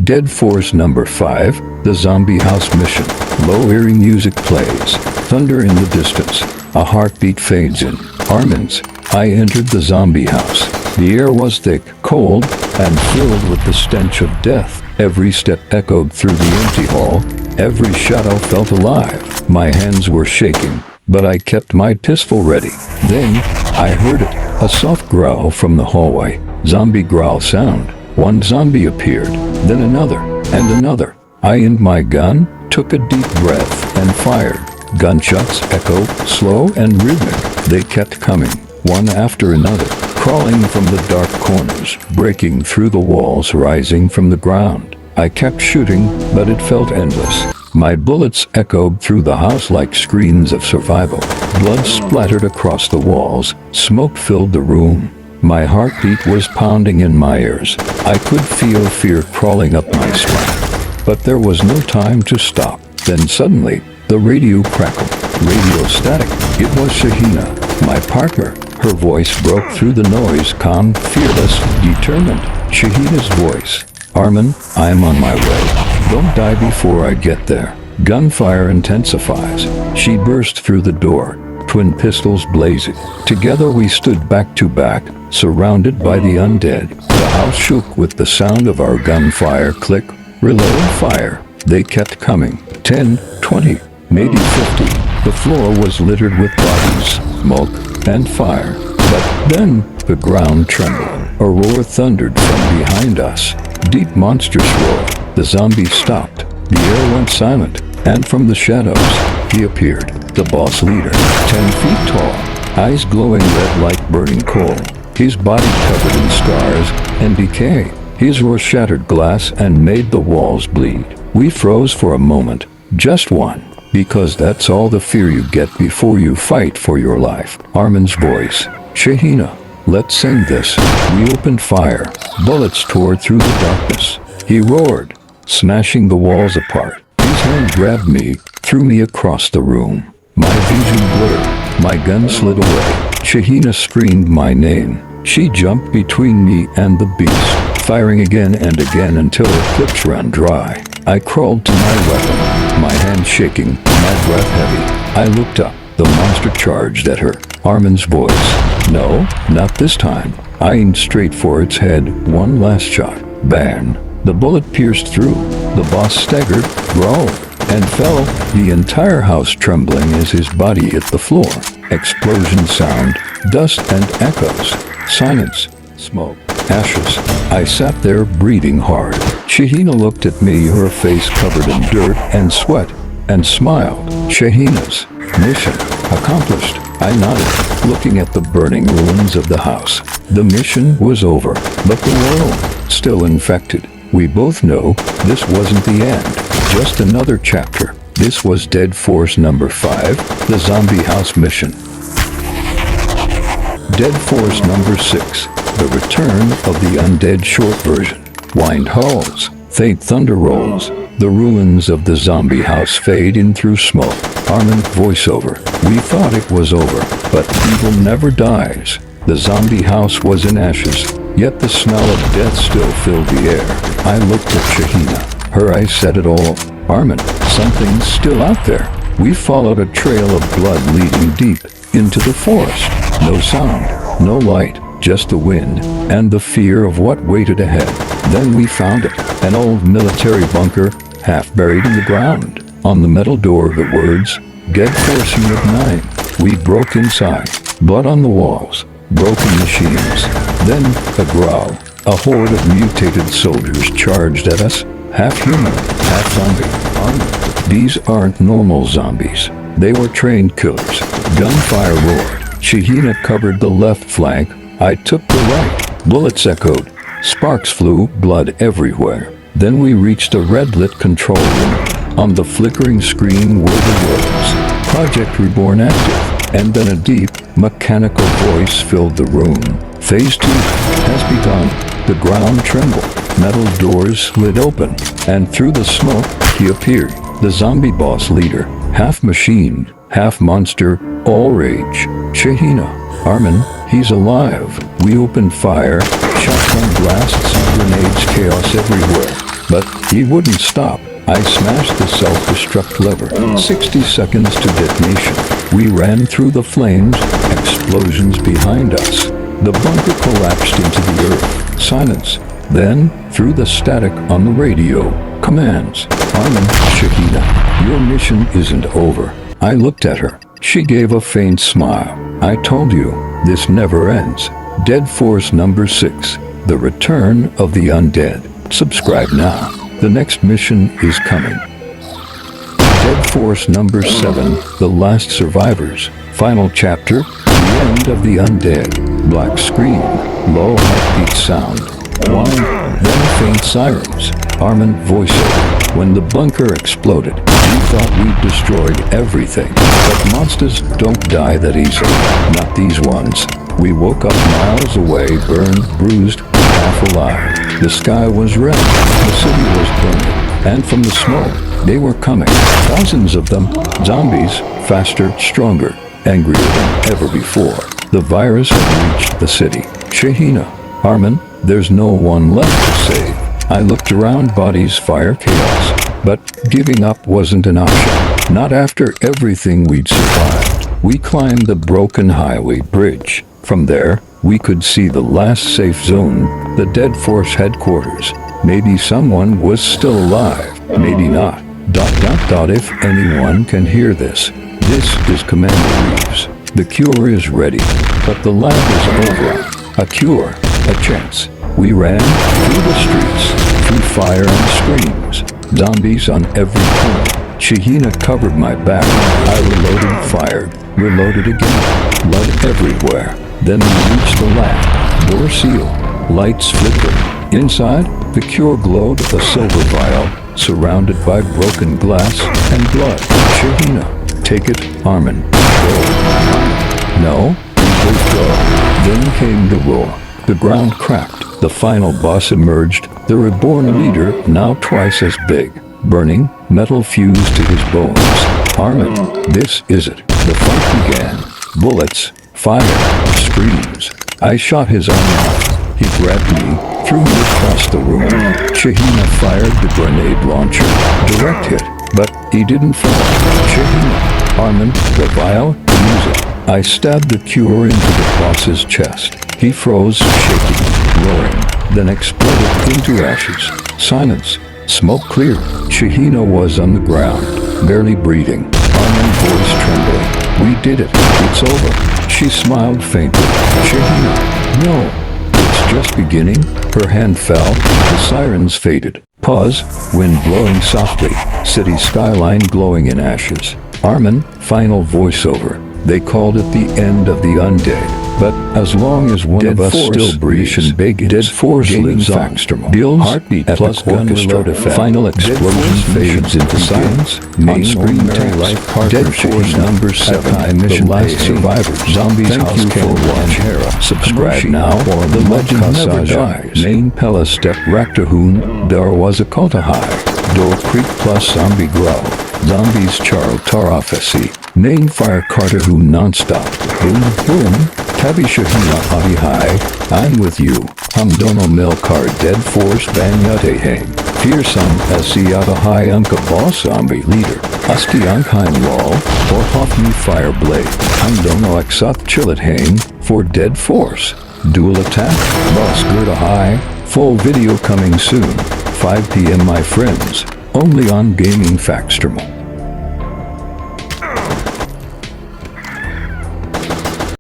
Dead Force number 5, the zombie house mission. Low eerie music plays. Thunder in the distance. A heartbeat fades in. Arman's. I entered the zombie house. The air was thick, cold, and filled with the stench of death. Every step echoed through the empty hall. Every shadow felt alive. My hands were shaking, but I kept my pistol ready. Then, I heard it. A soft growl from the hallway. Zombie growl sound. One zombie appeared, then another, and another. I aimed my gun, took a deep breath, and fired. Gunshots echoed, slow and rhythmic. They kept coming, one after another, crawling from the dark corners, breaking through the walls, rising from the ground. I kept shooting, but it felt endless. My bullets echoed through the house like screams of survival. Blood splattered across the walls. Smoke filled the room. My heartbeat was pounding in my ears. I could feel fear crawling up my spine. But there was no time to stop. Then suddenly, the radio crackled. Radio static. It was Shahina, my partner. Her voice broke through the noise, calm, fearless, determined. Shahina's voice. Arman, I am on my way. Don't die before I get there. Gunfire intensifies. She burst through the door, twin pistols blazing. Together we stood back to back, surrounded by the undead. The house shook with the sound of our gunfire. Click, reload, fire. They kept coming. 10, 20, maybe 50. The floor was littered with bodies, smoke, and fire. But then, the ground trembled. A roar thundered from behind us. Deep, monstrous roar. The zombies stopped. The air went silent. And from the shadows, he appeared. The boss leader, 10 feet tall. Eyes glowing red like burning coal. His body covered in scars and decay. His roar shattered glass and made the walls bleed. We froze for a moment. Just one. Because that's all the fear you get before you fight for your life. Arman's voice. Shahina, let's sing this. We opened fire. Bullets tore through the darkness. He roared, smashing the walls apart. His hand grabbed me, threw me across the room. My vision blurred. My gun slid away. Shahina screamed my name. She jumped between me and the beast, firing again and again until her clips ran dry. I crawled to my weapon, my hand shaking, my breath heavy. I looked up. The monster charged at her. Arman's voice. No, not this time. I aimed straight for its head. One last shot. Bang. The bullet pierced through. The boss staggered, growled, and fell, the entire house trembling as his body hit the floor. Explosion sound, dust and echoes, silence, smoke, ashes. I sat there breathing hard. Shahina looked at me, her face covered in dirt and sweat, and smiled. Shahina's mission accomplished. I nodded, looking at the burning ruins of the house. The mission was over, but the world still infected. We both know this wasn't the end, just another chapter. This was Dead Force number 5, the zombie house mission. Dead Force number 6, the return of the undead short version. Wind halls, faint thunder rolls. The ruins of the zombie house fade in through smoke. Arman voiceover. We thought it was over, but evil never dies. The zombie house was in ashes, yet the smell of death still filled the air. I looked at Shahina. Her eyes said it all. Arman, something's still out there. We followed a trail of blood leading deep into the forest. No sound, no light, just the wind and the fear of what waited ahead. Then we found it, an old military bunker, half buried in the ground. On the metal door, the words, Dead Force Unit 9. We broke inside, blood on the walls, broken machines. Then a growl. A horde of mutated soldiers charged at us, half human, half zombie, armed. These aren't normal zombies. They were trained killers. Gunfire roared. Shahina covered the left flank. I took the right. Bullets echoed. Sparks flew, blood everywhere. Then we reached a red-lit control room. On the flickering screen were the words, Project Reborn active. And then a deep, mechanical voice filled the room. Phase 2 has begun. The ground trembled. Metal doors slid open. And through the smoke, he appeared. The zombie boss leader. Half machine, half monster, all rage. Shahina. Arman, he's alive. We opened fire. Shotgun blasts, grenades, chaos everywhere. but he wouldn't stop. I smashed the self-destruct lever. 60 seconds to detonation. We ran through the flames, explosions behind us. The bunker collapsed into the earth. Silence. Then, through the static on the radio, commands. Arman, Shahina, your mission isn't over. I looked at her. She gave a faint smile. I told you, this never ends. Dead Force number 6. The Return of the Undead. Subscribe now. The next mission is coming. Dead Force number 7. The Last Survivors. Final chapter. The End of the Undead. Black screen. Low heartbeat sound. Whine. Then faint sirens. Arman voiceover. When the bunker exploded, we thought we'd destroyed everything. But monsters don't die that easily. Not these ones. We woke up miles away, burned, bruised, half alive. The sky was red. The city was burning. And from the smoke, they were coming. Thousands of them. Zombies. Faster, stronger, angrier than ever before. The virus had reached the city. Shahina, Arman, there's no one left to save. I looked around, bodies, fire, chaos. But giving up wasn't an option. Not after everything we'd survived. We climbed the broken highway bridge. From there, we could see the last safe zone, the Dead Force headquarters. Maybe someone was still alive. Maybe not. ... If anyone can hear this. This is Commander Reeves. The cure is ready. But the lab is over. A cure. A chance. We ran through the streets, through fire and screams. Zombies on every corner. Shahina covered my back. I reloaded, fired, reloaded again. Blood everywhere. Then we reached the lab. Door sealed. Lights flickered. Inside, the cure glowed, a silver vial, surrounded by broken glass and blood. Shahina, take it. Arman, go. No, we both go. Then came the roar. The ground cracked. The final boss emerged, the reborn leader, now twice as big. Burning, metal fused to his bones. Arman, this is it. The fight began. Bullets, fire, screams. I shot his arm off. He grabbed me, threw me across the room. Shahina fired the grenade launcher. Direct hit, but he didn't fall. Shahina, Arman, the vial, use it. I stabbed the cure into the boss's chest. He froze, shaking, roaring, then exploded into ashes. Silence. Smoke cleared. Shahina was on the ground, barely breathing. Arman voice trembling. We did it. It's over. She smiled faintly. Shahina, no. It's just beginning. Her hand fell. The sirens faded. Pause. Wind blowing softly. City skyline glowing in ashes. Arman, final voiceover. They called it the end of the undead. But as long as one of us still breathes, Dead Force lives on. Bill's heartbeat plus gun reload effect. Final explosion fades into silence. Main screen text. Dead Force number 7. The last survivors. Zombies house came. Subscribe now or the legend never dies. Main Pella step Raktahoon. There was a Kultahai. Door Creek plus zombie growl. Zombies Charl Tarafesi. Main fire Cartahoon non-stop. Boom boom. Tabi Shahina Adi High. I'm with you. Hamdono Melkar Dead Force Banyate Hang. Fearsome Asiyata High Unka Boss Zombie Leader. Asti Ankheim Wall. Or Hoffney Fireblade. Hamdono Exoth Chillet Hang. For Dead Force. Dual Attack. Boss Gerda High. Full video coming soon. 5 p.m. my friends. Only on Gaming Factstermal.